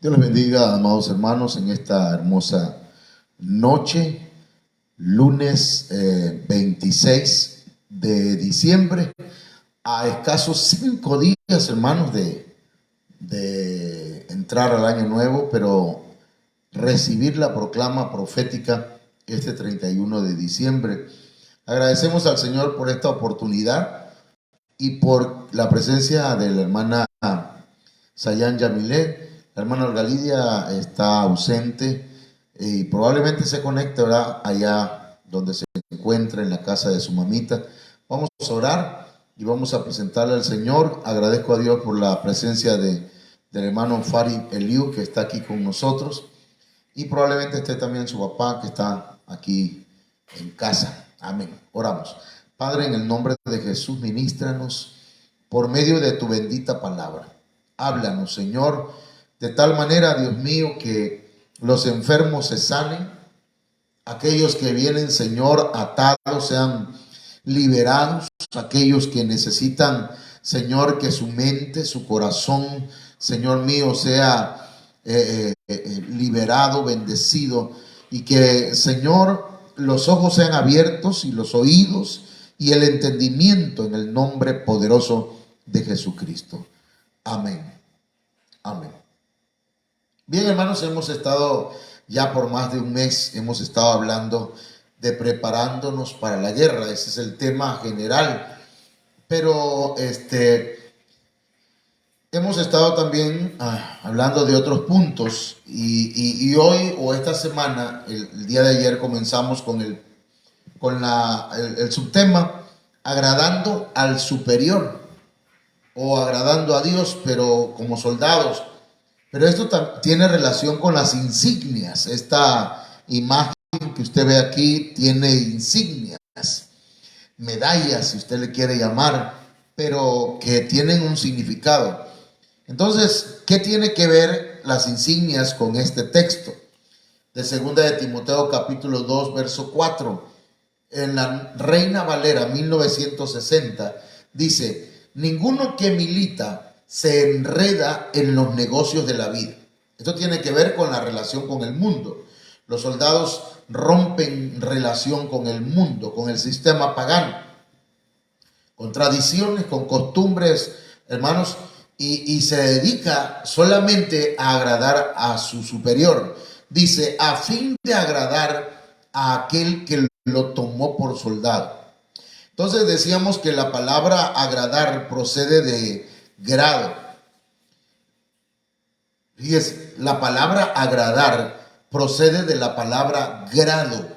Dios les bendiga, amados hermanos, en esta hermosa noche, lunes 26 de diciembre, a escasos 5 días, hermanos, de entrar al año nuevo, pero recibir la proclama profética este 31 de diciembre. Agradecemos al Señor por esta oportunidad y por la presencia de la hermana Sayan Yamilet. La hermana Olga Lidia está ausente y probablemente se conecte ahora allá donde se encuentra, en la casa de su mamita. Vamos a orar y vamos a presentarle al Señor. Agradezco a Dios por la presencia del hermano Farid Eliu, que está aquí con nosotros, y probablemente esté también su papá, que está aquí en casa. Amén. Oramos. Padre, en el nombre de Jesús, ministranos por medio de tu bendita palabra. Háblanos, Señor, de tal manera, Dios mío, que los enfermos se sanen, aquellos que vienen, Señor, atados sean liberados, aquellos que necesitan, Señor, que su mente, su corazón, Señor mío, sea liberado, bendecido, y que, Señor, los ojos sean abiertos y los oídos y el entendimiento en el nombre poderoso de Jesucristo. Amén. Amén. Bien, hermanos, hemos estado ya por más de un mes, hemos estado hablando de preparándonos para la guerra. Ese es el tema general. Pero hemos estado también hablando de otros puntos y hoy o esta semana, el día de ayer, comenzamos con el subtema agradando al superior o agradando a Dios, pero como soldados. Pero esto tiene relación con las insignias. Esta imagen que usted ve aquí tiene insignias, medallas, si usted le quiere llamar, pero que tienen un significado. Entonces, ¿qué tiene que ver las insignias con este texto? De 2 de Timoteo capítulo 2, verso 4. En la Reina Valera 1960 dice: ninguno que milita se enreda en los negocios de la vida. Esto tiene que ver con la relación con el mundo. Los soldados rompen relación con el mundo, con el sistema pagano, con tradiciones, con costumbres, hermanos, y se dedica solamente a agradar a su superior. Dice, a fin de agradar a aquel que lo tomó por soldado. Entonces decíamos que la palabra agradar procede de grado. Fíjese, la palabra agradar procede de la palabra grado.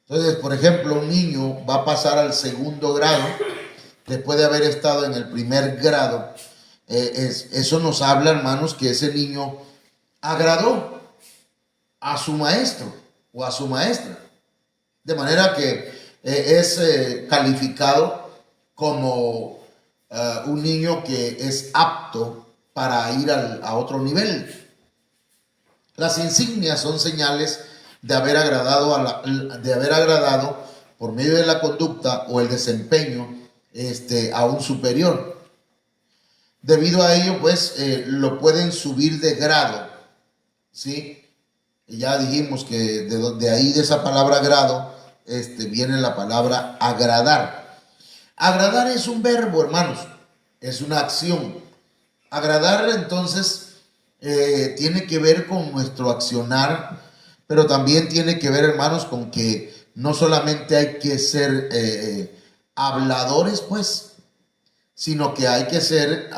Entonces, por ejemplo, un niño va a pasar al segundo grado después de haber estado en el primer grado. Eso nos habla, hermanos, que ese niño agradó a su maestro o a su maestra. De manera que es calificado como un niño que es apto para ir a otro nivel. Las insignias son señales de haber agradado por medio de la conducta o el desempeño a un superior. Debido a ello, pues, lo pueden subir de grado, ¿sí? Y ya dijimos que de ahí, de esa palabra grado, viene la palabra agradar. Agradar es un verbo, hermanos, es una acción. Agradar, entonces, tiene que ver con nuestro accionar, pero también tiene que ver, hermanos, con que no solamente hay que ser habladores, pues, sino que hay que ser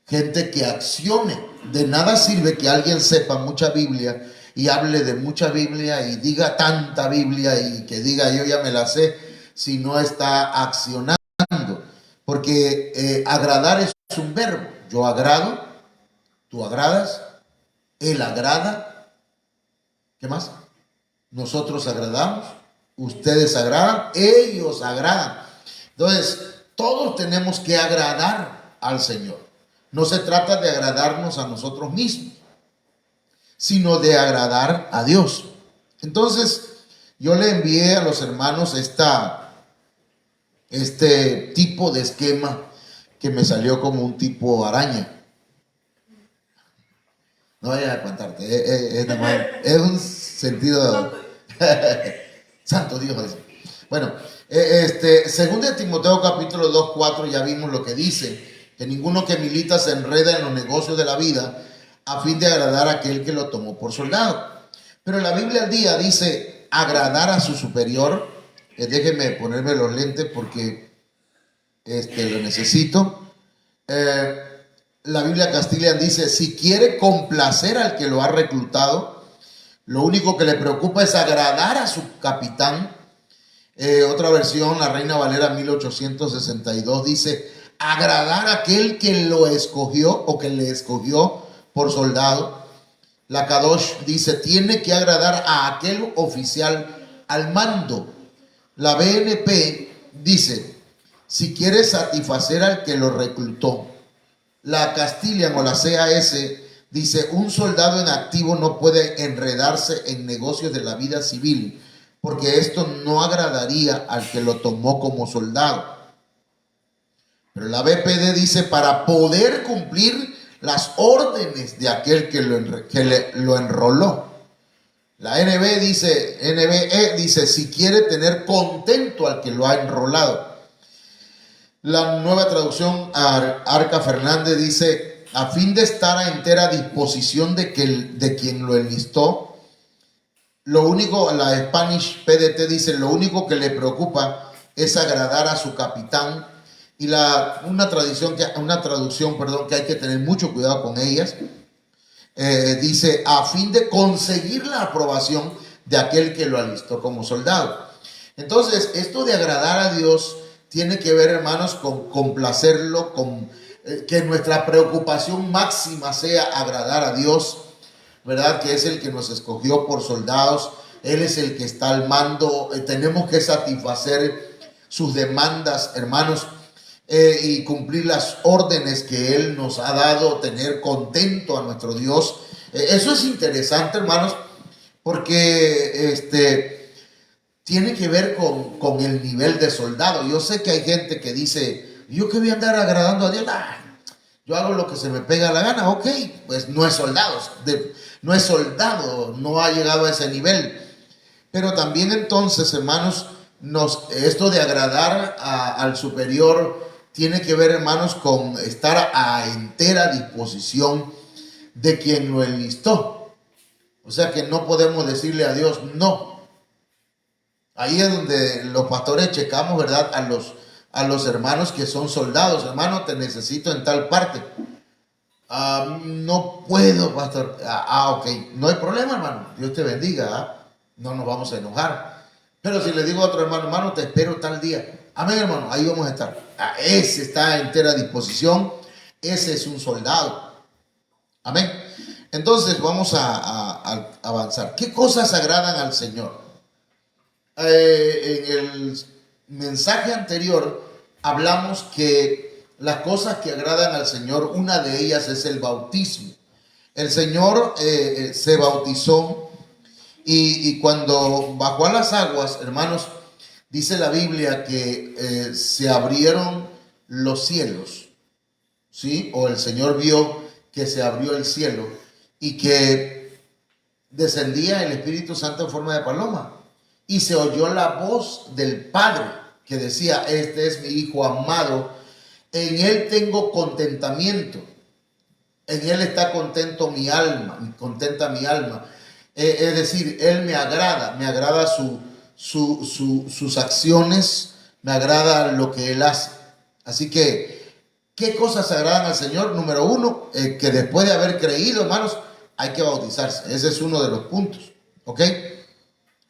gente que accione. De nada sirve que alguien sepa mucha Biblia y hable de mucha Biblia y diga tanta Biblia y que diga yo ya me la sé, si no está accionando. Porque agradar es un verbo. Yo agrado, tú agradas, él agrada. ¿Qué más? Nosotros agradamos, ustedes agradan, ellos agradan. Entonces, todos tenemos que agradar al Señor. No se trata de agradarnos a nosotros mismos, sino de agradar a Dios. Entonces, yo le envié a los hermanos este tipo de esquema que me salió como un tipo araña. No vayas a espantarte. Es un sentido. Santo Dios. Bueno, según de Timoteo capítulo 2, 4, ya vimos lo que dice, que ninguno que milita se enreda en los negocios de la vida a fin de agradar a aquel que lo tomó por soldado. Pero la Biblia al día dice agradar a su superior. Déjenme ponerme los lentes porque lo necesito. La Biblia Castilian dice, si quiere complacer al que lo ha reclutado, lo único que le preocupa es agradar a su capitán. Otra versión, la Reina Valera 1862, dice, agradar a aquel que lo escogió o que le escogió por soldado. La Kadosh dice, tiene que agradar a aquel oficial al mando. La BNP dice, si quiere satisfacer al que lo reclutó. La Castilian o la CAS dice, un soldado en activo no puede enredarse en negocios de la vida civil, porque esto no agradaría al que lo tomó como soldado. Pero la BPD dice, para poder cumplir las órdenes de aquel que lo enroló. La NBE dice, si quiere tener contento al que lo ha enrolado. La Nueva Traducción Arca Fernández dice, a fin de estar a entera disposición de quien lo enlistó. Lo único, la Spanish PDT dice, lo único que le preocupa es agradar a su capitán. Y una traducción que hay que tener mucho cuidado con ellas, dice, a fin de conseguir la aprobación de aquel que lo alistó como soldado. Entonces, esto de agradar a Dios tiene que ver, hermanos, con complacerlo, con que nuestra preocupación máxima sea agradar a Dios, ¿verdad? Que es el que nos escogió por soldados, Él es el que está al mando, tenemos que satisfacer sus demandas, hermanos, y cumplir las órdenes que Él nos ha dado, tener contento a nuestro Dios. Eso es interesante, hermanos, porque tiene que ver con el nivel de soldado. Yo sé que hay gente que dice, yo que voy a andar agradando a Dios, yo hago lo que se me pega la gana. Ok, pues no es soldado, no ha llegado a ese nivel. Pero también entonces, hermanos, esto de agradar al superior tiene que ver, hermanos, con estar a entera disposición de quien lo enlistó. O sea que no podemos decirle a Dios no. Ahí es donde los pastores checamos, ¿verdad? A los hermanos que son soldados. Hermano, te necesito en tal parte. No puedo, pastor. Ok. No hay problema, hermano. Dios te bendiga. No nos vamos a enojar. Pero si le digo a otro hermano, hermano, te espero tal día. Amén, hermano. Ahí vamos a estar. Ese está a entera disposición. Ese es un soldado. Amén. Entonces vamos a avanzar. ¿Qué cosas agradan al Señor? En el mensaje anterior hablamos que las cosas que agradan al Señor, una de ellas es el bautismo. El Señor se bautizó y cuando bajó a las aguas, hermanos, dice la Biblia que se abrieron los cielos, ¿sí? O el Señor vio que se abrió el cielo y que descendía el Espíritu Santo en forma de paloma. Y se oyó la voz del Padre que decía, este es mi Hijo amado, en Él tengo contentamiento, en Él está contenta mi alma. Es decir, Él me agrada sus acciones, me agrada lo que Él hace. Así que, ¿qué cosas agradan al Señor? Número uno, que después de haber creído, hermanos, hay que bautizarse. Ese es uno de los puntos, ¿ok?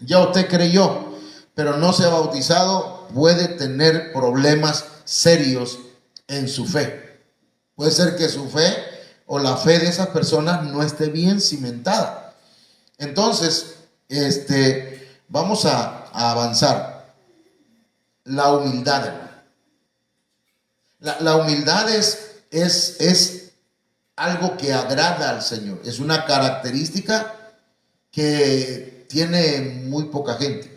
Ya usted creyó, pero no se ha bautizado, puede tener problemas serios en su fe. Puede ser que su fe o la fe de esas personas no esté bien cimentada. Entonces, vamos a avanzar. La humildad, hermano. La humildad es algo que agrada al Señor. Es una característica que tiene muy poca gente,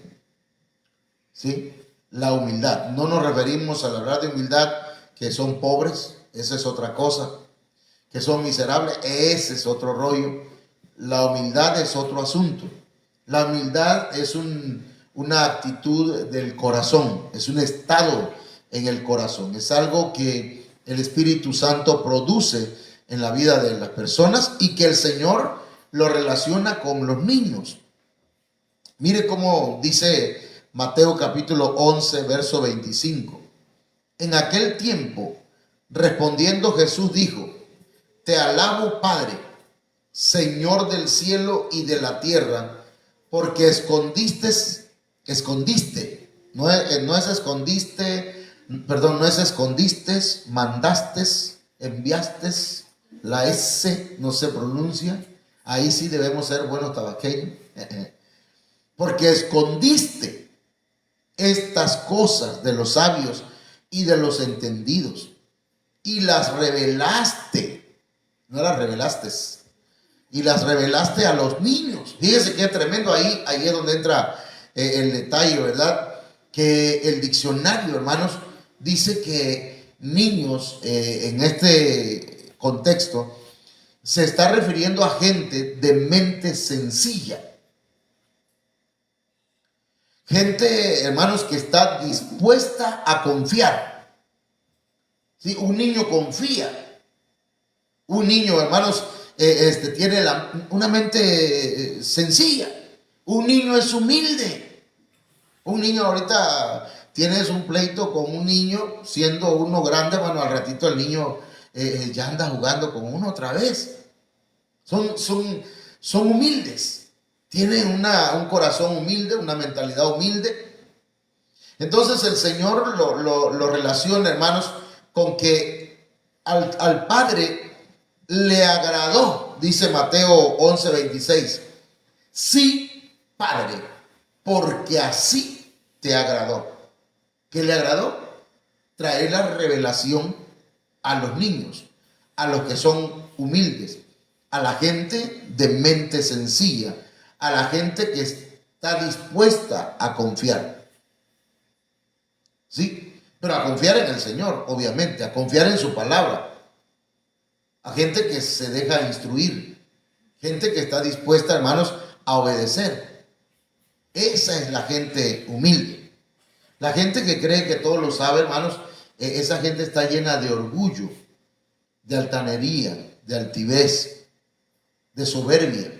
¿sí? La humildad. No nos referimos a hablar de humildad que son pobres, esa es otra cosa. que son miserables, ese es otro rollo. La humildad es otro asunto. La humildad es una actitud del corazón, es un estado en el corazón, es algo que el Espíritu Santo produce en la vida de las personas y que el Señor lo relaciona con los niños. Mire cómo dice Mateo capítulo 11, verso 25. En aquel tiempo, respondiendo Jesús dijo: Te alabo, Padre, Señor del cielo y de la tierra, porque escondiste, no es escondiste, mandaste, enviaste, la S no se pronuncia, ahí sí debemos ser buenos tabaqueños, porque escondiste estas cosas de los sabios y de los entendidos, y las revelaste, no las revelaste, y las revelaste a los niños. Fíjese qué tremendo, ahí es donde entra el detalle, ¿verdad? Que el diccionario, hermanos, dice que niños, en este contexto, se está refiriendo a gente de mente sencilla. Gente, hermanos, que está dispuesta a confiar. ¿Sí? Un niño confía. Un niño, hermanos, tiene una mente sencilla. Un niño es humilde. Un niño, ahorita tienes un pleito con un niño, siendo uno grande, bueno, al ratito el niño ya anda jugando con uno otra vez. Son humildes. Tienen un corazón humilde, una mentalidad humilde. Entonces el Señor lo relaciona, hermanos, con que al Padre le agradó, dice Mateo 11, 26. Sí, Padre, porque así te agradó. ¿Qué le agradó? Traer la revelación a los niños, a los que son humildes, a la gente de mente sencilla, a la gente que está dispuesta a confiar. ¿Sí? Pero a confiar en el Señor, obviamente, a confiar en su palabra. A gente que se deja instruir, gente que está dispuesta, hermanos, a obedecer. Esa es la gente humilde. La gente que cree que todo lo sabe, hermanos, esa gente está llena de orgullo, de altanería, de altivez, de soberbia.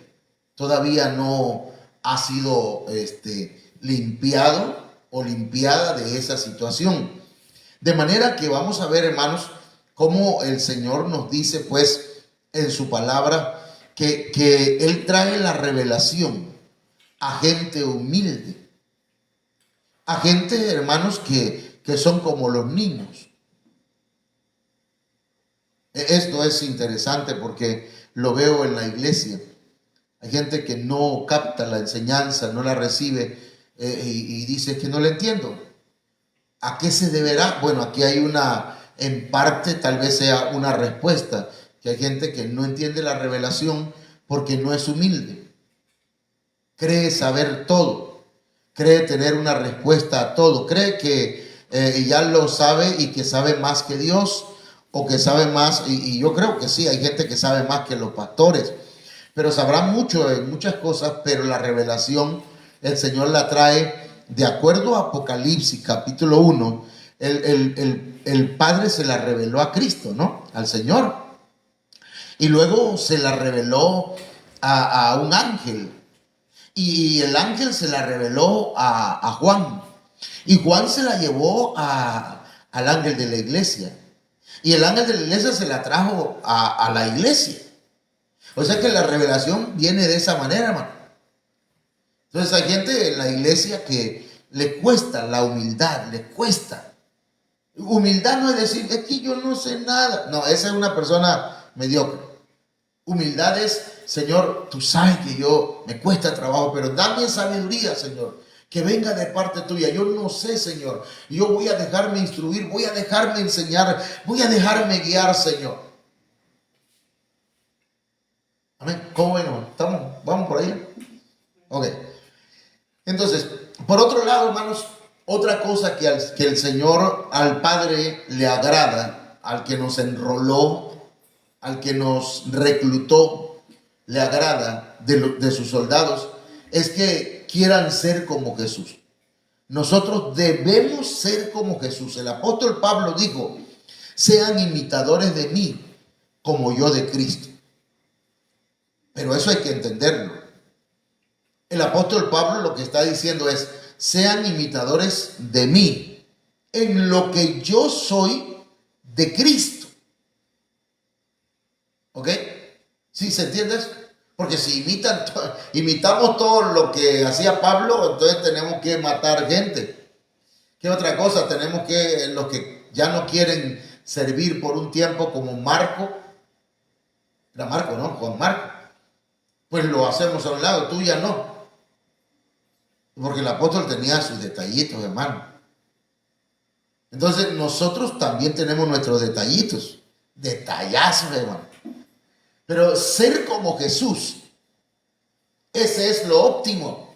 Todavía no ha sido limpiado o limpiada de esa situación. De manera que vamos a ver, hermanos, cómo el Señor nos dice, pues, en su palabra, que Él trae la revelación a gente humilde, a gente, hermanos, que son como los niños. Esto es interesante porque lo veo en la iglesia. Hay gente que no capta la enseñanza, no la recibe y dice que no la entiendo. ¿A qué se deberá? Bueno, aquí hay en parte, tal vez sea una respuesta, que hay gente que no entiende la revelación porque no es humilde. Cree saber todo, cree tener una respuesta a todo, cree que ya lo sabe y que sabe más que Dios, o que sabe más, y yo creo que sí, hay gente que sabe más que los pastores, pero sabrá mucho en muchas cosas, pero la revelación el Señor la trae de acuerdo a Apocalipsis capítulo 1. El Padre se la reveló a Cristo, ¿no? Al Señor. Y luego se la reveló a un ángel. Y el ángel se la reveló a Juan. Y Juan se la llevó al ángel de la iglesia. Y el ángel de la iglesia se la trajo a la iglesia. O sea que la revelación viene de esa manera, hermano. Entonces hay gente en la iglesia que le cuesta la humildad, le cuesta. Humildad no es decir, es que yo no sé nada. No, esa es una persona mediocre. Humildad es, Señor, tú sabes que me cuesta trabajo, pero dame sabiduría, Señor, que venga de parte tuya. Yo no sé, Señor. Yo voy a dejarme instruir, voy a dejarme enseñar, voy a dejarme guiar, Señor. Amén. ¿Cómo ven? ¿Vamos por ahí? Ok. Entonces, por otro lado, hermanos, otra cosa que el Señor, al Padre le agrada, al que nos enroló, al que nos reclutó, le agrada de sus soldados, es que quieran ser como Jesús. Nosotros debemos ser como Jesús. El apóstol Pablo dijo, sean imitadores de mí, como yo de Cristo. Pero eso hay que entenderlo. El apóstol Pablo lo que está diciendo es, sean imitadores de mí, en lo que yo soy de Cristo. ¿Ok? ¿Sí se entiende? Porque si imitamos todo lo que hacía Pablo, entonces tenemos que matar gente. ¿Qué otra cosa? Tenemos que, los que ya no quieren servir por un tiempo, como Marco, era Marco, ¿no? Juan Marco, pues lo hacemos a un lado, tú ya no. Porque el apóstol tenía sus detallitos, hermano. Entonces nosotros también tenemos nuestros detallitos, detallazos, hermano. Pero ser como Jesús, ese es lo óptimo.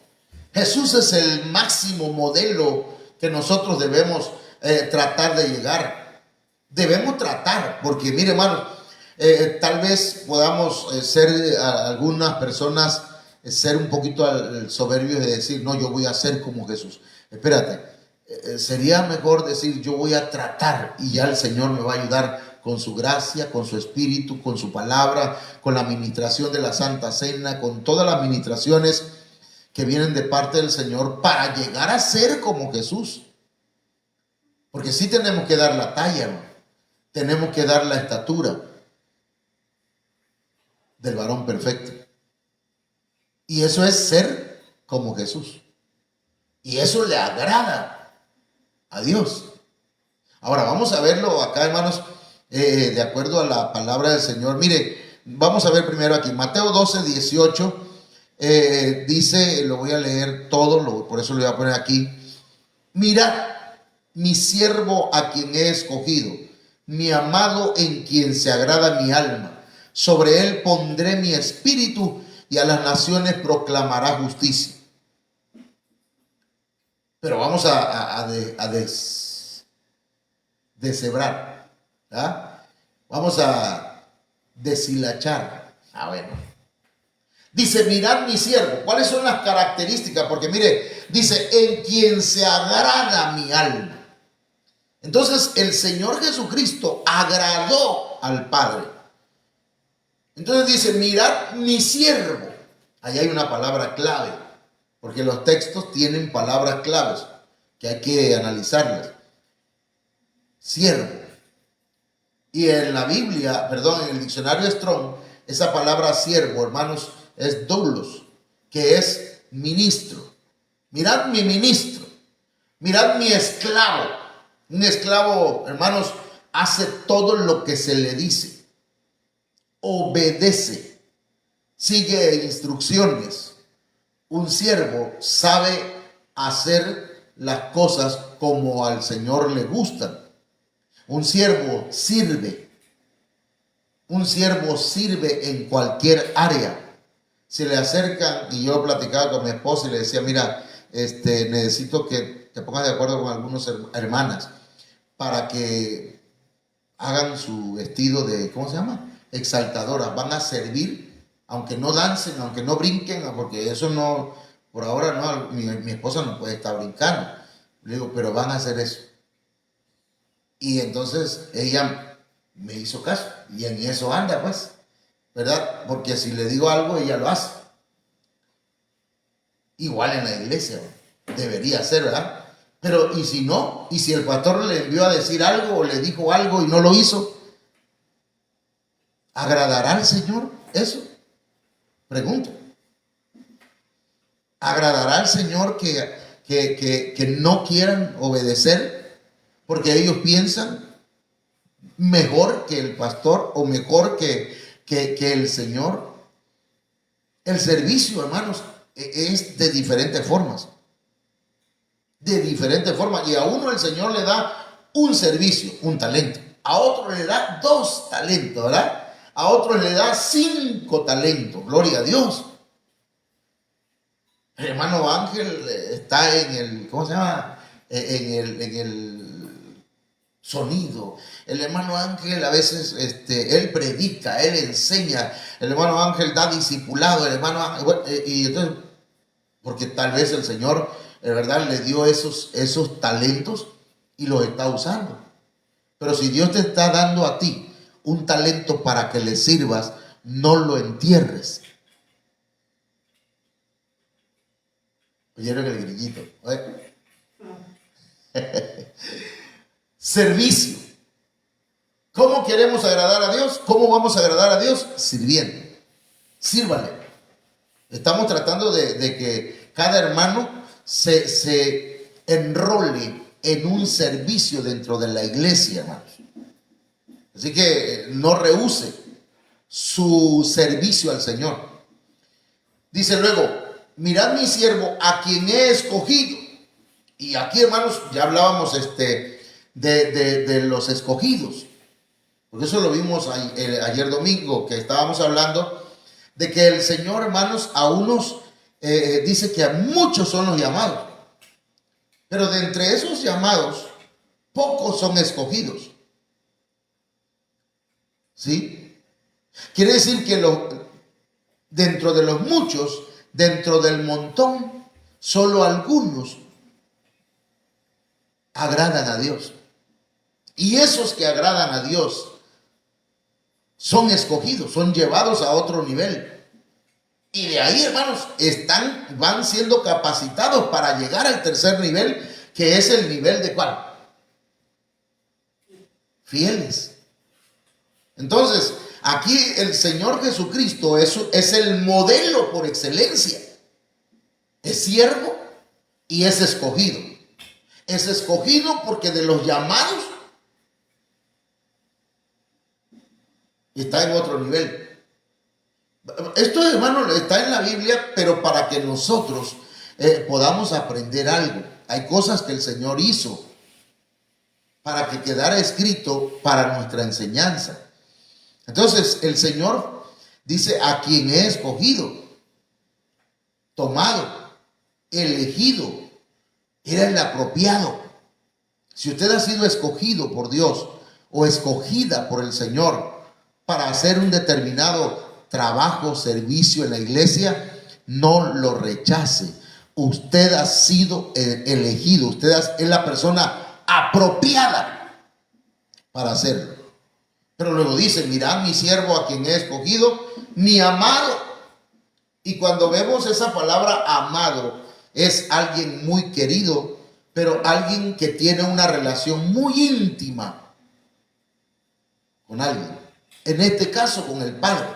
Jesús es el máximo modelo que nosotros debemos tratar de llegar. Debemos tratar, porque mire, hermano, tal vez podamos ser algunas personas, ser un poquito soberbios de decir, no, yo voy a ser como Jesús. Espérate, sería mejor decir, yo voy a tratar y ya el Señor me va a ayudar con su gracia, con su espíritu, con su palabra, con la administración de la Santa Cena, con todas las administraciones que vienen de parte del Señor para llegar a ser como Jesús. Porque sí tenemos que dar la talla, ¿no? Tenemos que dar la estatura del varón perfecto. Y eso es ser como Jesús. Y eso le agrada a Dios. Ahora vamos a verlo acá, hermanos, de acuerdo a la palabra del Señor. Mire, vamos a ver primero aquí, Mateo 12, 18, dice, lo voy a leer todo, por eso lo voy a poner aquí. Mirad, mi siervo a quien he escogido, mi amado en quien se agrada mi alma. Sobre él pondré mi espíritu y a las naciones proclamará justicia. Pero vamos a deshebrar, ¿ah? Vamos a deshilachar. Bueno. Dice, mirad mi siervo. ¿Cuáles son las características? Porque mire, dice, en quien se agrada mi alma. Entonces el Señor Jesucristo agradó al Padre. Entonces dice, mirad mi siervo. Ahí hay una palabra clave, porque los textos tienen palabras claves que hay que analizarlas. Siervo. Y en la Biblia, perdón, en el diccionario Strong, esa palabra siervo, hermanos, es doulos, que es ministro. Mirad mi ministro, mirad mi esclavo. Un esclavo, hermanos, hace todo lo que se le dice, obedece, sigue instrucciones. Un siervo sabe hacer las cosas como al Señor le gustan. Un siervo sirve. Un siervo sirve en cualquier área. Se le acercan, y yo platicaba con mi esposa y le decía, mira, necesito que te pongas de acuerdo con algunas hermanas para que hagan su vestido de, ¿cómo se llama? Exaltadoras. Van a servir, aunque no dancen, aunque no brinquen, porque eso no, por ahora no, mi esposa no puede estar brincando. Le digo, pero van a hacer eso. Y entonces ella me hizo caso, y en eso anda, pues, ¿verdad? Porque si le digo algo, ella lo hace. Igual en la iglesia, debería ser, ¿verdad? Pero, ¿y si no? ¿Y si el pastor le envió a decir algo o le dijo algo y no lo hizo? ¿Agradará al Señor eso? Pregunto. ¿Agradará al Señor que no quieran obedecer porque ellos piensan mejor que el pastor o mejor que el Señor? El servicio, hermanos, es de diferentes formas. De diferentes formas. Y a uno el Señor le da un servicio, un talento. A otro le da 2 talentos, ¿verdad? A otro le da 5 talentos. Gloria a Dios. El hermano Ángel está en el, ¿cómo se llama? En el sonido. El hermano Ángel a veces él predica, él enseña, el hermano Ángel da discipulado, el hermano Ángel, bueno, y entonces, porque tal vez el Señor, en verdad, le dio esos talentos y los está usando. Pero si Dios te está dando a ti un talento para que le sirvas, no lo entierres. ¿Oyeron el grillito? Servicio. ¿Cómo queremos agradar a Dios? ¿Cómo vamos a agradar a Dios? Sirviendo. Sírvale. Estamos tratando de que cada hermano se enrole en un servicio dentro de la iglesia, hermanos. Así que no rehúse su servicio al Señor. Dice luego, mirad mi siervo a quien he escogido. Y aquí, hermanos, ya hablábamos de los escogidos. Porque eso lo vimos ayer domingo, que estábamos hablando de que el Señor, hermanos, a unos dice que a muchos son los llamados. Pero de entre esos llamados, pocos son escogidos. ¿Sí? Quiere decir que dentro de los muchos, dentro del montón, solo algunos agradan a Dios. Y esos que agradan a Dios son escogidos, son llevados a otro nivel. Y de ahí, hermanos, van siendo capacitados para llegar al tercer nivel, que es el nivel de ¿cuál? Fieles. Entonces, aquí el Señor Jesucristo es el modelo por excelencia. Es siervo y es escogido. Es escogido porque de los llamados está en otro nivel. Esto, hermano, está en la Biblia, pero para que nosotros podamos aprender algo. Hay cosas que el Señor hizo para que quedara escrito para nuestra enseñanza. Entonces, el Señor dice a quien he escogido, tomado, elegido, era el apropiado. Si usted ha sido escogido por Dios o escogida por el Señor para hacer un determinado trabajo, servicio en la iglesia, no lo rechace. Usted ha sido elegido, usted es la persona apropiada para hacerlo. Pero luego dice, mirad mi siervo a quien he escogido, mi amado. Y cuando vemos esa palabra amado, es alguien muy querido, pero alguien que tiene una relación muy íntima con alguien. En este caso, con el Padre.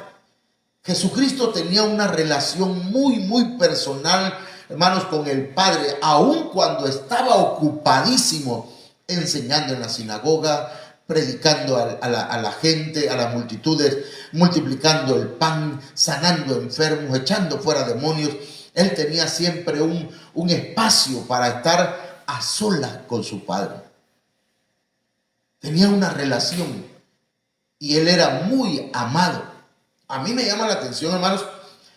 Jesucristo tenía una relación muy, muy personal, hermanos, con el Padre, aun cuando estaba ocupadísimo enseñando en la sinagoga, predicando a la gente, a las multitudes, multiplicando el pan, sanando enfermos, echando fuera demonios. Él tenía siempre un espacio para estar a solas con su Padre. Tenía una relación y él era muy amado. A mí me llama la atención, hermanos,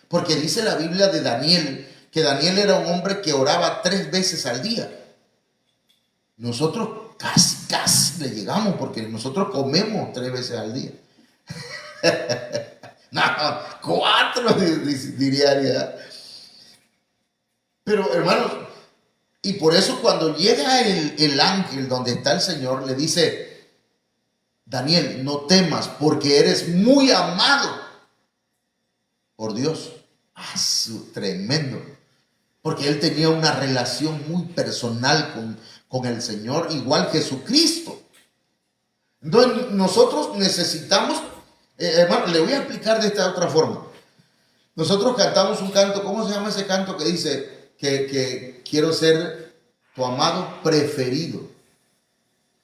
porque dice la Biblia de Daniel, que Daniel era un hombre que oraba 3 veces al día. Nosotros casi le llegamos, porque nosotros comemos 3 veces al día. No, 4 diría. Pero, hermanos, y por eso cuando llega el ángel donde está el Señor, le dice, Daniel, no temas, porque eres muy amado por Dios. Tremendo. Porque él tenía una relación muy personal con el Señor, igual Jesucristo. Entonces nosotros necesitamos, hermano, le voy a explicar de esta otra forma. Nosotros cantamos un canto, ¿cómo se llama ese canto que dice que quiero ser tu amado preferido?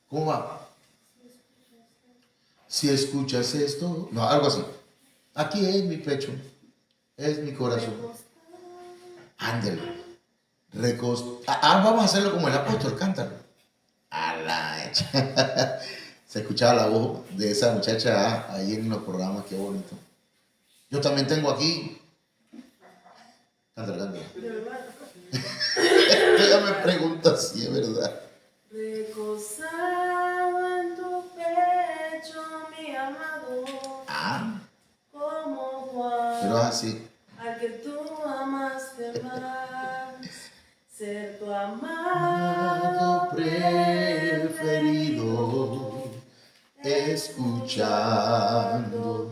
¿Cómo va? Si escuchas esto, no, algo así. Aquí es mi pecho, es mi corazón. Ándale. Vamos a hacerlo como el apóstol, cántalo. Se escuchaba la voz de esa muchacha ahí en los programas, qué bonito. Yo también tengo aquí. Cántalo. Ella me pregunta si es verdad. Recosaba amado. Ah, Como Juan. pero así. Al que tú amaste más. Ser tu amado preferido. Escuchando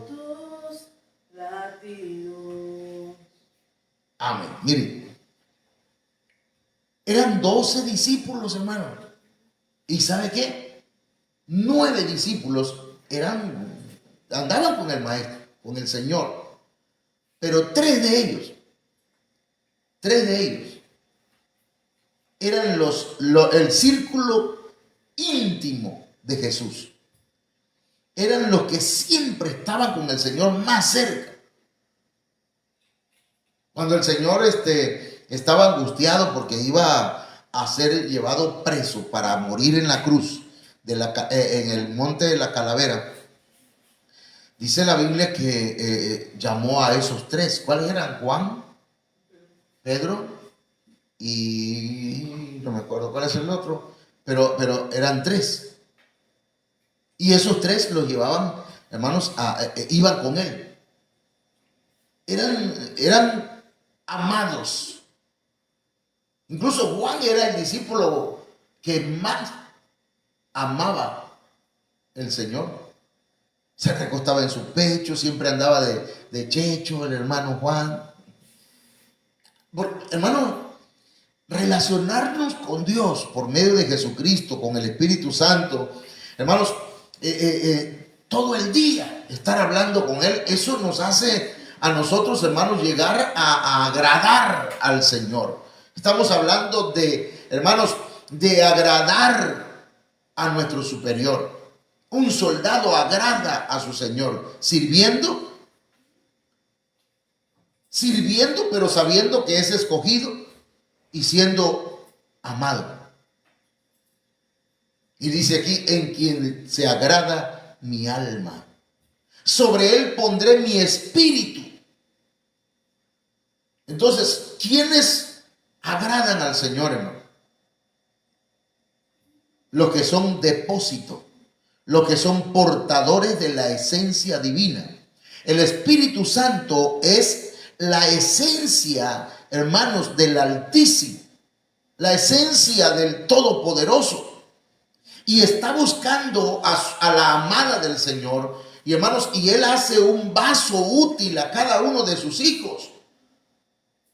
tus latidos. Amén. Miren, eran 12 discípulos, hermano. ¿Y sabe qué? 9 discípulos andaban con el maestro, con el Señor. Pero 3 de ellos eran el círculo íntimo de Jesús. Eran los que siempre estaban con el Señor más cerca. Cuando el Señor estaba angustiado porque iba a ser llevado preso para morir en la cruz, en el monte de la Calavera, dice la Biblia que llamó a esos 3. ¿Cuáles eran? Juan, Pedro y no me acuerdo cuál es el otro, pero eran 3. Y esos 3 los llevaban, hermanos, iban con él. Eran amados. Incluso Juan era el discípulo que más amaba el Señor. Se recostaba en su pecho, siempre andaba de checho, el hermano Juan. Hermano, relacionarnos con Dios por medio de Jesucristo, con el Espíritu Santo, hermanos, todo el día estar hablando con Él, eso nos hace a nosotros, hermanos, llegar a agradar al Señor. Estamos hablando hermanos, de agradar a nuestro superior. Un soldado agrada a su Señor, sirviendo, pero sabiendo que es escogido y siendo amado. Y dice aquí, en quien se agrada mi alma. Sobre él pondré mi espíritu. Entonces, ¿quiénes agradan al Señor, hermano? Los que son depósito, los que son portadores de la esencia divina. El Espíritu Santo es la esencia, hermanos, del Altísimo, la esencia del Todopoderoso. Y está buscando a la amada del Señor. Y hermanos, y Él hace un vaso útil a cada uno de sus hijos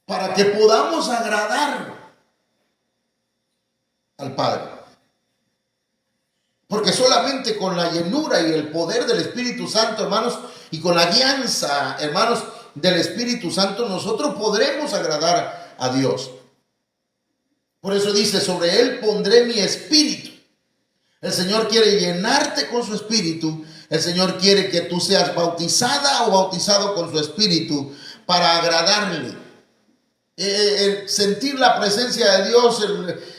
para que podamos agradar al Padre. Porque solamente con la llenura y el poder del Espíritu Santo, hermanos, y con la guianza, hermanos, del Espíritu Santo, nosotros podremos agradar a Dios. Por eso dice, sobre él pondré mi espíritu. El Señor quiere llenarte con su espíritu. El Señor quiere que tú seas bautizada o bautizado con su espíritu para agradarle. Sentir la presencia de Dios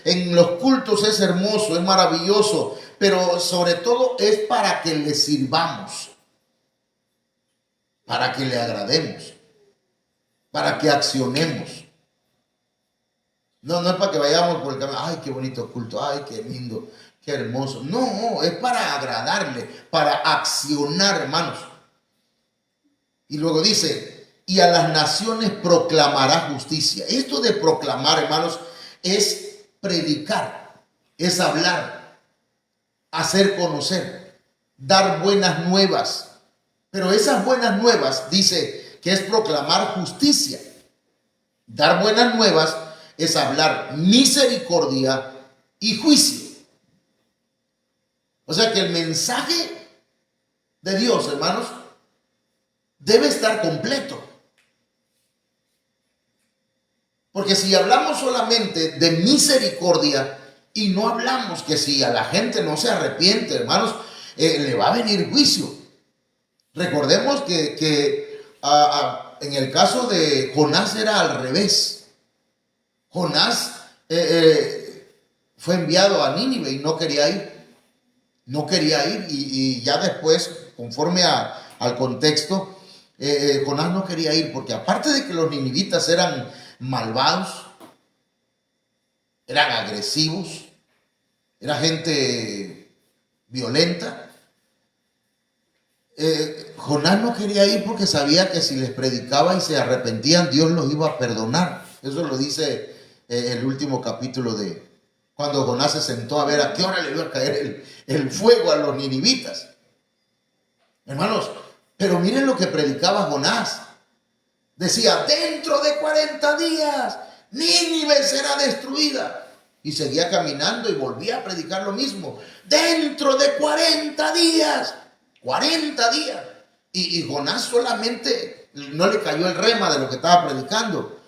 en los cultos es hermoso, es maravilloso, pero sobre todo es para que le sirvamos, para que le agrademos, para que accionemos. No es para que vayamos por el camino, ay, qué bonito culto, ay, qué lindo, qué hermoso. No, es para agradarle, para accionar, hermanos. Y luego dice, y a las naciones proclamará justicia. Esto de proclamar, hermanos, es predicar, es hablar, hacer conocer, dar buenas nuevas. Pero esas buenas nuevas, dice que es proclamar justicia. Dar buenas nuevas es hablar misericordia y juicio. O sea que el mensaje de Dios, hermanos, debe estar completo. Porque si hablamos solamente de misericordia y no hablamos que si a la gente no se arrepiente, hermanos, le va a venir juicio. Recordemos que en el caso de Jonás era al revés. Jonás fue enviado a Nínive y no quería ir. No quería ir y ya después, conforme al contexto, Jonás no quería ir porque aparte de que los ninivitas eran malvados, eran agresivos, era gente violenta, Jonás no quería ir porque sabía que si les predicaba y se arrepentían, Dios los iba a perdonar. Eso lo dice el último capítulo de cuando Jonás se sentó a ver a qué hora le iba a caer el fuego a los ninivitas. Hermanos, pero miren lo que predicaba Jonás. Decía, dentro de 40 días, Nínive será destruida. Y seguía caminando y volvía a predicar lo mismo. Dentro de 40 días. 40 días. Y Jonás solamente no le cayó el rema de lo que estaba predicando.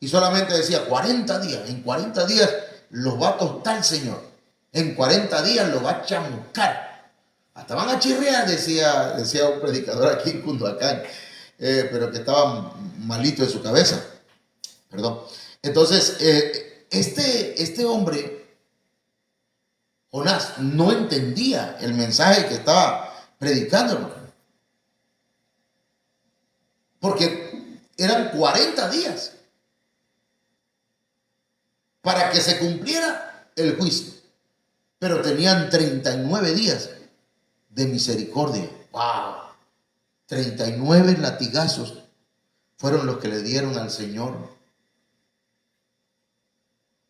Y solamente decía 40 días. En 40 días los va a tostar el Señor. En 40 días los va a chamuscar. Hasta van a chirriar, decía un predicador aquí en Cunduacán. Pero que estaba malito de su cabeza. Perdón. Entonces, este hombre, Jonás, no entendía el mensaje que estaba predicando, hermano. Porque eran 40 días para que se cumpliera el juicio. Pero tenían 39 días de misericordia. ¡Wow! 39 latigazos fueron los que le dieron al Señor.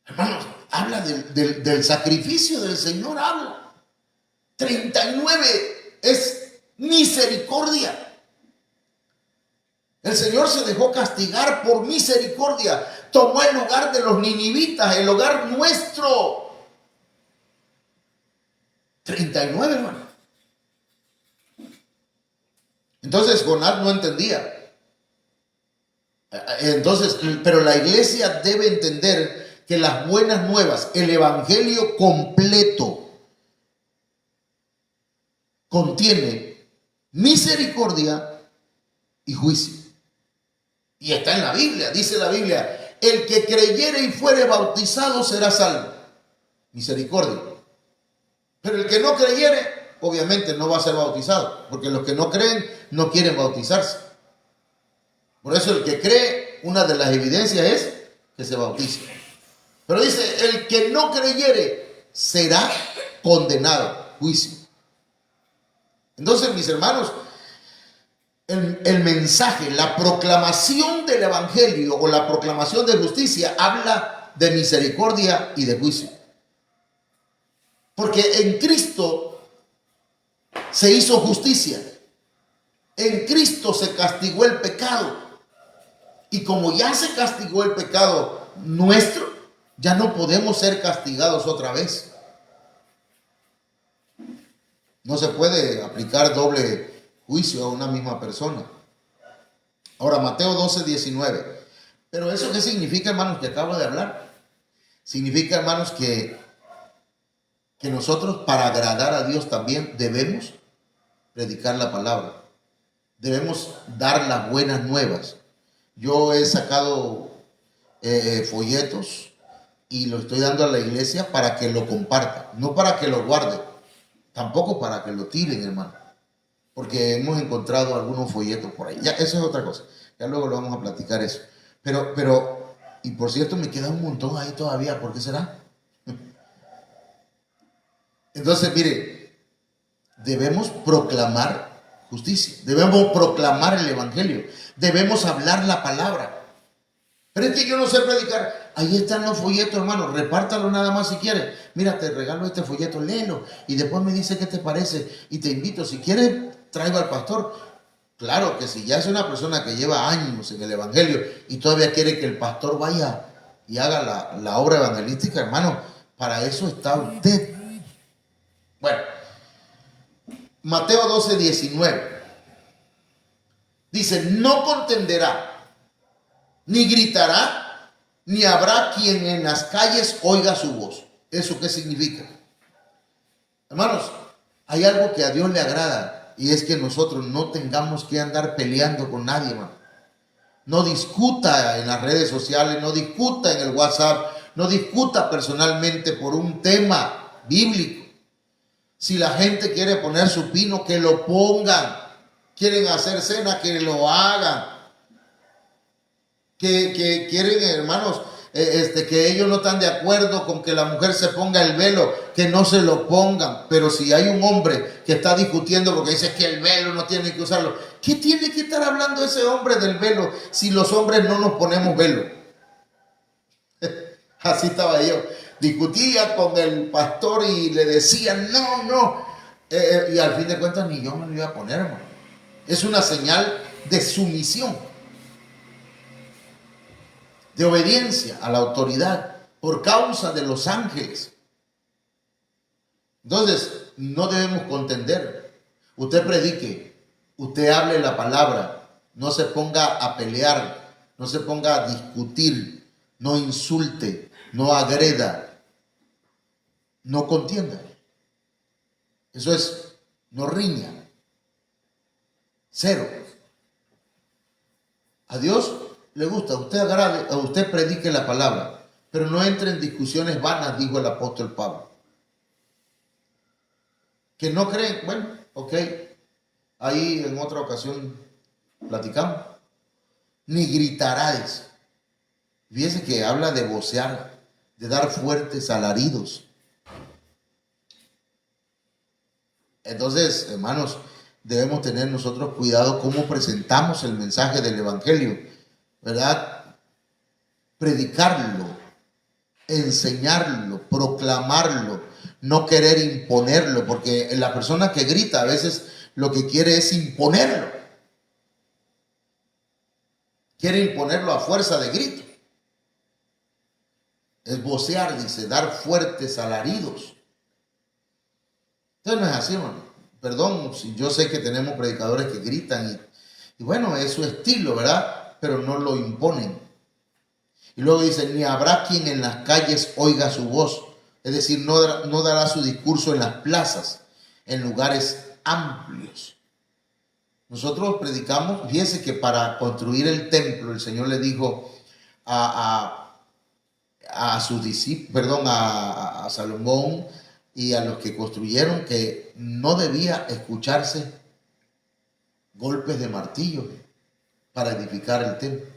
Hermanos, habla del sacrificio del Señor, habla. 39 es misericordia. El Señor se dejó castigar por misericordia. Tomó el lugar de los ninivitas, el lugar nuestro. 39, hermano. Entonces Jonás no entendía. Entonces, pero la iglesia debe entender que las buenas nuevas, el evangelio completo, contiene misericordia y juicio. Y está en la Biblia, dice la Biblia, el que creyere y fuere bautizado será salvo. Misericordia. Pero el que no creyere, obviamente no va a ser bautizado, porque los que no creen no quieren bautizarse. Por eso el que cree, una de las evidencias es que se bautice. Pero dice, el que no creyere será condenado, juicio. Entonces, mis hermanos, el mensaje, la proclamación del evangelio o la proclamación de justicia habla de misericordia y de juicio. Porque en Cristo se hizo justicia. En Cristo se castigó el pecado. Y como ya se castigó el pecado nuestro, ya no podemos ser castigados otra vez. No se puede aplicar doble juicio a una misma persona. Ahora, Mateo 12:19. Pero ¿eso qué significa, hermanos, que acabo de hablar? Significa, hermanos, que nosotros para agradar a Dios también debemos predicar la palabra. Debemos dar las buenas nuevas. Yo he sacado folletos y lo estoy dando a la iglesia para que lo compartan, no para que lo guarden, tampoco para que lo tiren, hermano, porque hemos encontrado algunos folletos por ahí. Ya, eso es otra cosa, ya luego lo vamos a platicar eso. Pero, y por cierto, me queda un montón ahí todavía, ¿por qué será? Entonces, mire, debemos proclamar justicia, debemos proclamar el evangelio, debemos hablar la palabra. Pero es que yo no sé predicar. Ahí están los folletos, hermano, repártalo nada más si quieres. Mira, te regalo este folleto, léelo y después me dice qué te parece y te invito. Si quieres, traigo al pastor. Claro que si ya es una persona que lleva años en el evangelio y todavía quiere que el pastor vaya y haga la obra evangelística, hermano, para eso está usted. Bueno, Mateo 12:19 dice, no contenderá, ni gritará, ni habrá quien en las calles oiga su voz. ¿Eso qué significa? Hermanos, hay algo que a Dios le agrada y es que nosotros no tengamos que andar peleando con nadie, hermano. No discuta en las redes sociales, no discuta en el WhatsApp, no discuta personalmente por un tema bíblico. Si la gente quiere poner su pino, que lo pongan. Quieren hacer cena, que lo hagan. Que quieren, hermanos, que ellos no están de acuerdo con que la mujer se ponga el velo, que no se lo pongan. Pero si hay un hombre que está discutiendo porque dice que el velo no tiene que usarlo, ¿qué tiene que estar hablando ese hombre del velo si los hombres no nos ponemos velo? Así estaba yo. Discutía con el pastor y le decía, no. Y al fin de cuentas ni yo me lo iba a poner, hermano. Es una señal de sumisión, de obediencia a la autoridad por causa de los ángeles. Entonces, no debemos contender. Usted predique, usted hable la palabra, no se ponga a pelear, no se ponga a discutir, no insulte, no agreda, no contienda. Eso es, no riña. Cero. A Dios le gusta, usted agrade, a usted predique la palabra, pero no entre en discusiones vanas, dijo el apóstol Pablo. Que no creen, bueno, ok, ahí en otra ocasión platicamos. Ni gritarás. Fíjese que habla de vocear, de dar fuertes alaridos. Entonces, hermanos, debemos tener nosotros cuidado cómo presentamos el mensaje del evangelio, ¿verdad? Predicarlo, enseñarlo, proclamarlo, no querer imponerlo, porque la persona que grita a veces lo que quiere es imponerlo. Quiere imponerlo a fuerza de grito. Es vocear, dice, dar fuertes alaridos. Entonces no es así, hermano. Perdón, si yo sé que tenemos predicadores que gritan y bueno, es su estilo, ¿verdad? Pero no lo imponen. Y luego dice, ni habrá quien en las calles oiga su voz. Es decir, no dará su discurso en las plazas, en lugares amplios. Nosotros predicamos, fíjense que para construir el templo, el Señor le dijo a sus discípulos, perdón, a Salomón y a los que construyeron que no debía escucharse golpes de martillo para edificar el templo.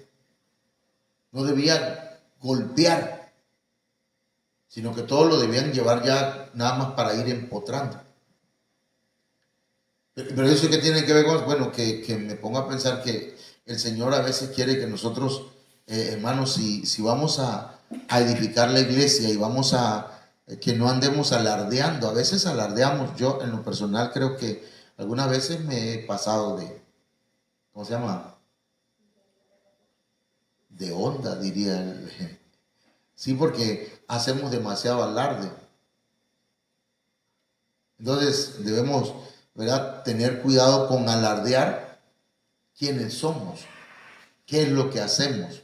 No debía golpear, sino que todo lo debían llevar ya nada más para ir empotrando. Pero eso que tiene que ver con, bueno, que me pongo a pensar que el Señor a veces quiere que nosotros, hermanos, si vamos a edificar la iglesia y vamos que no andemos alardeando. A veces alardeamos. Yo en lo personal creo que algunas veces me he pasado de, ¿cómo se llama? De onda, diría él. Sí, porque hacemos demasiado alarde. Entonces debemos, ¿verdad?, tener cuidado con alardear quiénes somos, qué es lo que hacemos.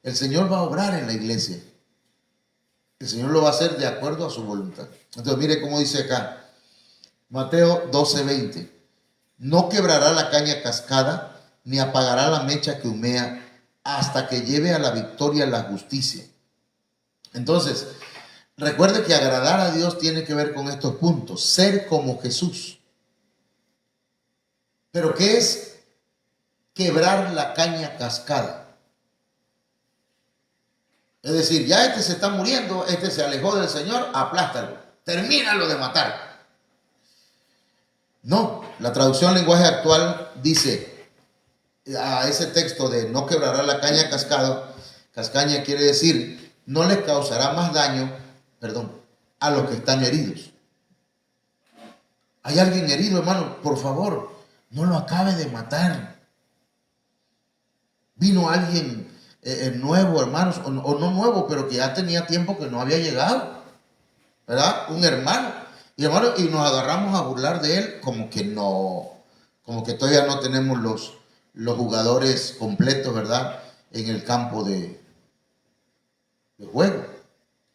El Señor va a obrar en la iglesia. El Señor lo va a hacer de acuerdo a su voluntad. Entonces mire cómo dice acá, Mateo 12:20. No quebrará la caña cascada, ni apagará la mecha que humea, hasta que lleve a la victoria la justicia. Entonces, recuerde que agradar a Dios tiene que ver con estos puntos. Ser como Jesús. ¿Pero qué es quebrar la caña cascada? Es decir, ya se está muriendo, se alejó del Señor, aplástalo, termínalo de matar. No, la traducción lenguaje actual dice a ese texto de no quebrará la caña cascaña quiere decir no les causará más daño, a los que están heridos. ¿Hay alguien herido, hermano? Por favor, no lo acabe de matar. Vino alguien nuevo, hermanos, o no nuevo, pero que ya tenía tiempo que no había llegado, ¿verdad? Un hermano. Y hermano, y nos agarramos a burlar de él como que todavía no tenemos los jugadores completos, ¿verdad?, en el campo de juego.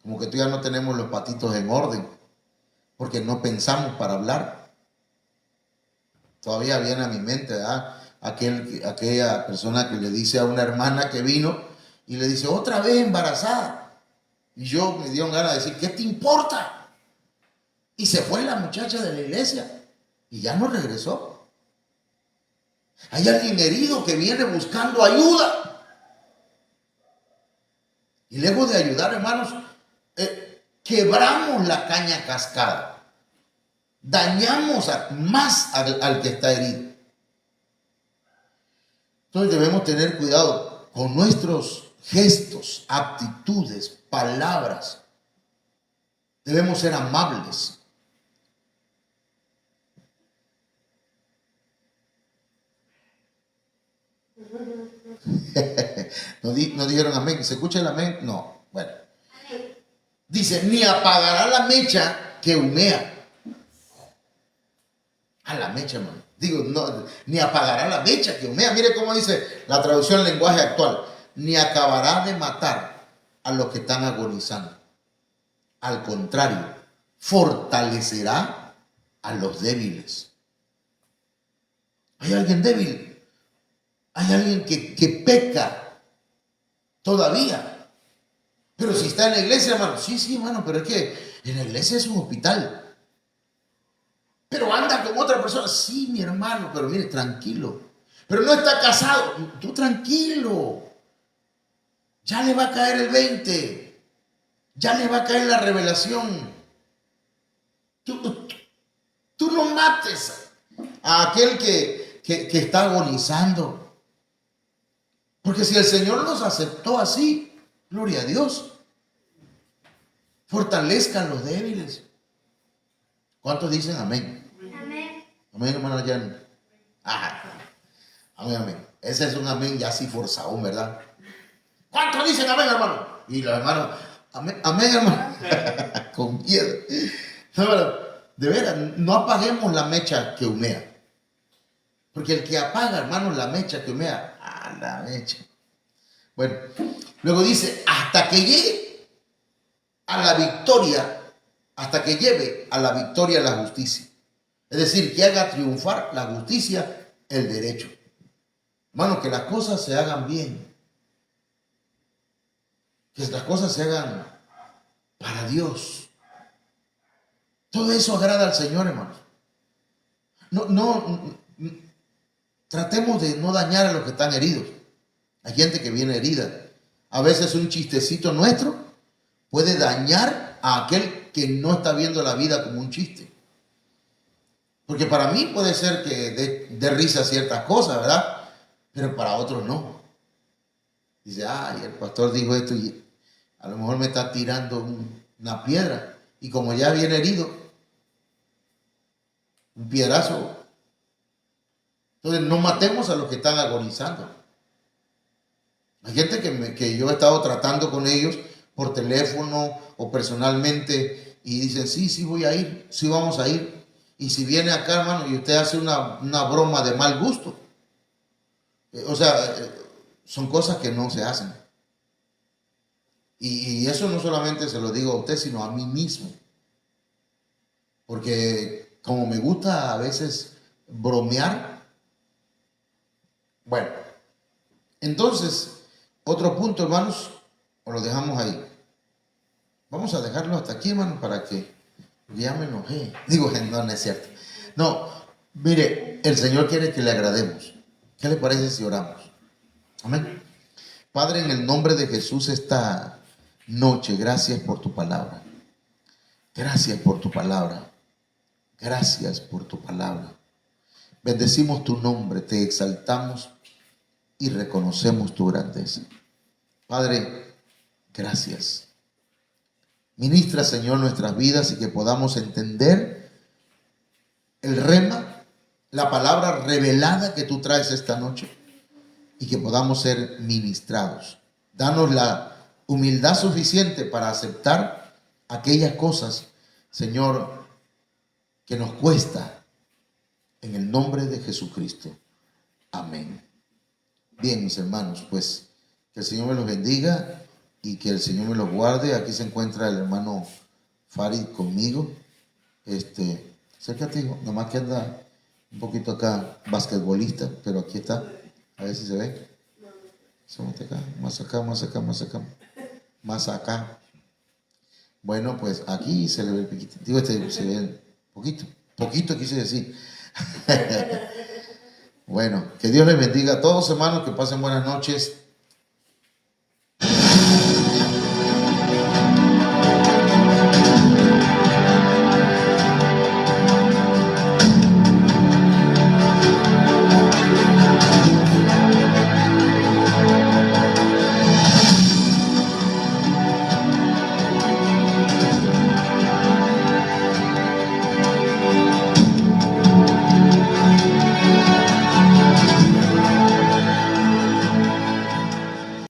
Como que todavía no tenemos los patitos en orden, porque no pensamos para hablar. Todavía viene a mi mente, ¿verdad?, aquella persona que le dice a una hermana que vino y le dice, otra vez embarazada. Y yo me dio ganas de decir, ¿qué te importa? Y se fue la muchacha de la iglesia y ya no regresó. Hay alguien herido que viene buscando ayuda. Y lejos de ayudar, hermanos, quebramos la caña cascada. Dañamos más al que está herido. Entonces debemos tener cuidado con nuestros gestos, actitudes, palabras. Debemos ser amables. No dijeron amén. ¿Se escucha el amén? No. Bueno. Dice, ni apagará la mecha que humea. A la mecha, hermano. Digo, no, ni apagará la mecha que humea. Mire cómo dice la traducción en lenguaje actual. Ni acabará de matar a los que están agonizando. Al contrario, fortalecerá a los débiles. ¿Hay alguien débil? ¿Hay alguien que peca todavía? Pero si está en la iglesia, hermano. Sí, hermano, pero es que en la iglesia es un hospital. Pero anda con otra persona. Sí, mi hermano, pero mire, tranquilo. Pero no está casado. Tú tranquilo. Ya le va a caer el 20. Ya le va a caer la revelación. Tú no mates a aquel que está agonizando. Porque si el Señor los aceptó así, gloria a Dios. Fortalezcan los débiles. ¿Cuántos dicen amén? Amén. Amén, hermano Jan. Amén, amén. Ese es un amén ya así forzado, ¿verdad? ¿Cuántos dicen amén, hermano? Y los hermanos, amén, amén, hermano. Con miedo. No, de veras, no apaguemos la mecha que humea. Porque el que apaga, hermano, la mecha que humea, la mecha. Bueno, luego dice, hasta que llegue a la victoria, hasta que lleve a la victoria la justicia. Es decir, que haga triunfar la justicia, el derecho. Hermano, que las cosas se hagan bien. Que las cosas se hagan para Dios. Todo eso agrada al Señor, hermanos. No, tratemos de no dañar a los que están heridos. Hay gente que viene herida. A veces un chistecito nuestro puede dañar a aquel que no está viendo la vida como un chiste. Porque para mí puede ser que dé risa ciertas cosas, ¿verdad? Pero para otros no. Dice, el pastor dijo esto y a lo mejor me está tirando una piedra. Y como ya viene herido, un piedrazo. Entonces no matemos a los que están agonizando. Hay gente que yo he estado tratando con ellos por teléfono o personalmente y dicen, sí voy a ir, sí vamos a ir. Y si viene acá, hermano, y usted hace una broma de mal gusto. Son cosas que no se hacen. Y eso no solamente se lo digo a usted, sino a mí mismo. Porque como me gusta a veces bromear, bueno, entonces, otro punto, hermanos, o lo dejamos ahí. Vamos a dejarlo hasta aquí, hermanos, para que ya me enojé. Digo, no es cierto. No, mire, el Señor quiere que le agrademos. ¿Qué le parece si oramos? Amén. Padre, en el nombre de Jesús, esta noche, gracias por tu palabra. Gracias por tu palabra. Gracias por tu palabra. Bendecimos tu nombre, te exaltamos y reconocemos tu grandeza. Padre, gracias. Ministra, Señor, nuestras vidas y que podamos entender el rema, la palabra revelada que tú traes esta noche y que podamos ser ministrados. Danos la humildad suficiente para aceptar aquellas cosas, Señor, que nos cuesta, en el nombre de Jesucristo. Amén. Bien, mis hermanos, pues que el Señor me los bendiga y que el Señor me los guarde. Aquí se encuentra el hermano Farid conmigo. Acércate, hijo, nomás que anda un poquito acá, basquetbolista, pero aquí está. A ver si se ve. Acá, más acá, más acá, más acá. Más acá. Bueno, pues aquí se le ve el piquito. Digo, se ve poquito. Poquito quise decir. Bueno, que Dios les bendiga a todos, hermanos, que pasen buenas noches.